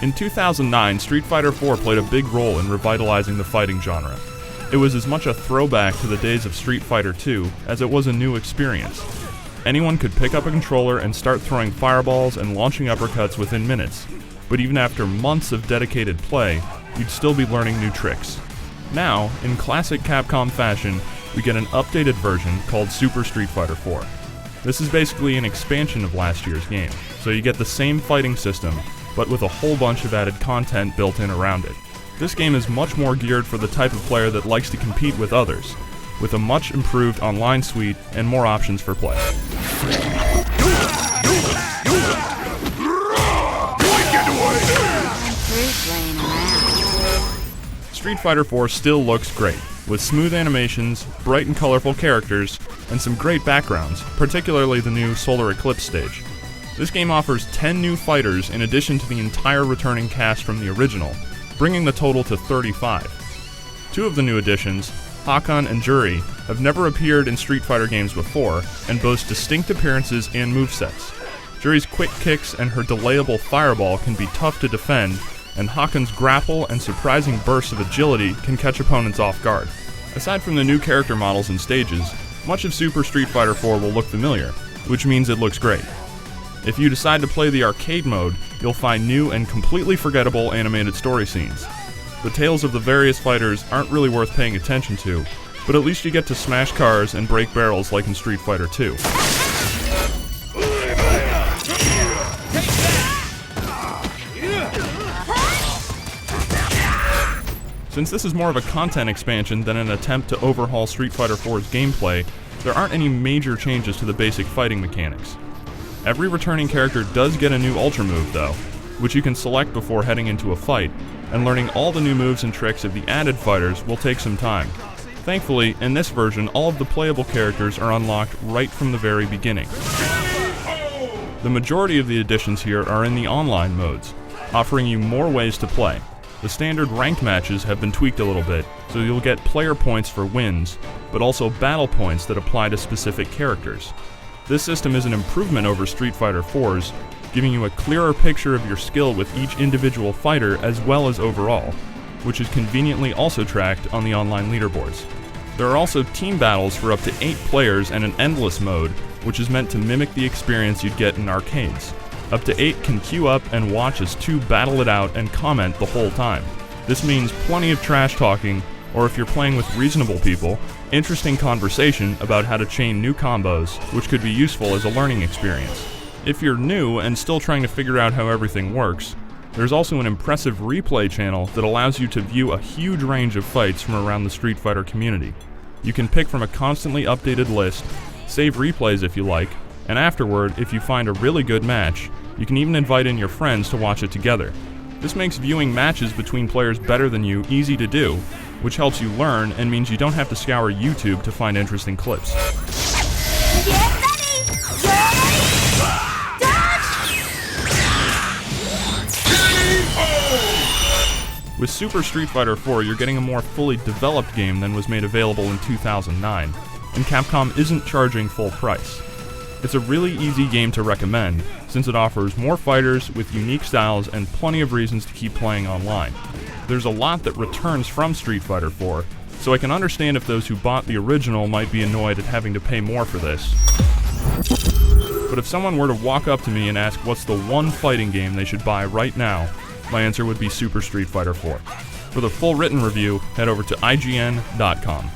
In 2009, Street Fighter IV played a big role in revitalizing the fighting genre. It was as much a throwback to the days of Street Fighter II as it was a new experience. Anyone could pick up a controller and start throwing fireballs and launching uppercuts within minutes, but even after months of dedicated play, you'd still be learning new tricks. Now, in classic Capcom fashion, we get an updated version called Super Street Fighter IV. This is basically an expansion of last year's game, so you get the same fighting system, but with a whole bunch of added content built in around it. This game is much more geared for the type of player that likes to compete with others, with a much improved online suite and more options for play. Street Fighter IV still looks great, with smooth animations, bright and colorful characters, and some great backgrounds, particularly the new Solar Eclipse stage. This game offers 10 new fighters in addition to the entire returning cast from the original, bringing the total to 35. Two of the new additions, Hakan and Juri, have never appeared in Street Fighter games before, and boast distinct appearances and movesets. Juri's quick kicks and her delayable fireball can be tough to defend, and Hakan's grapple and surprising bursts of agility can catch opponents off guard. Aside from the new character models and stages, much of Super Street Fighter IV will look familiar, which means it looks great. If you decide to play the arcade mode, you'll find new and completely forgettable animated story scenes. The tales of the various fighters aren't really worth paying attention to, but at least you get to smash cars and break barrels like in Street Fighter II. Since this is more of a content expansion than an attempt to overhaul Street Fighter IV's gameplay, there aren't any major changes to the basic fighting mechanics. Every returning character does get a new Ultra move though, which you can select before heading into a fight, and learning all the new moves and tricks of the added fighters will take some time. Thankfully, in this version, all of the playable characters are unlocked right from the very beginning. The majority of the additions here are in the online modes, offering you more ways to play. The standard ranked matches have been tweaked a little bit, so you'll get player points for wins, but also battle points that apply to specific characters. This system is an improvement over Street Fighter IV's, giving you a clearer picture of your skill with each individual fighter as well as overall, which is conveniently also tracked on the online leaderboards. There are also team battles for up to 8 players and an endless mode, which is meant to mimic the experience you'd get in arcades. Up to 8 can queue up and watch as 2 battle it out and comment the whole time. This means plenty of trash talking, or if you're playing with reasonable people, interesting conversation about how to chain new combos, which could be useful as a learning experience. If you're new and still trying to figure out how everything works, there's also an impressive replay channel that allows you to view a huge range of fights from around the Street Fighter community. You can pick from a constantly updated list, save replays if you like, and afterward, if you find a really good match, you can even invite in your friends to watch it together. This makes viewing matches between players better than you easy to do, which helps you learn and means you don't have to scour YouTube to find interesting clips. Get ready! With Super Street Fighter IV, you're getting a more fully developed game than was made available in 2009, and Capcom isn't charging full price. It's a really easy game to recommend, since it offers more fighters with unique styles and plenty of reasons to keep playing online. There's a lot that returns from Street Fighter IV, so I can understand if those who bought the original might be annoyed at having to pay more for this. But if someone were to walk up to me and ask what's the one fighting game they should buy right now, my answer would be Super Street Fighter IV. For the full written review, head over to IGN.com.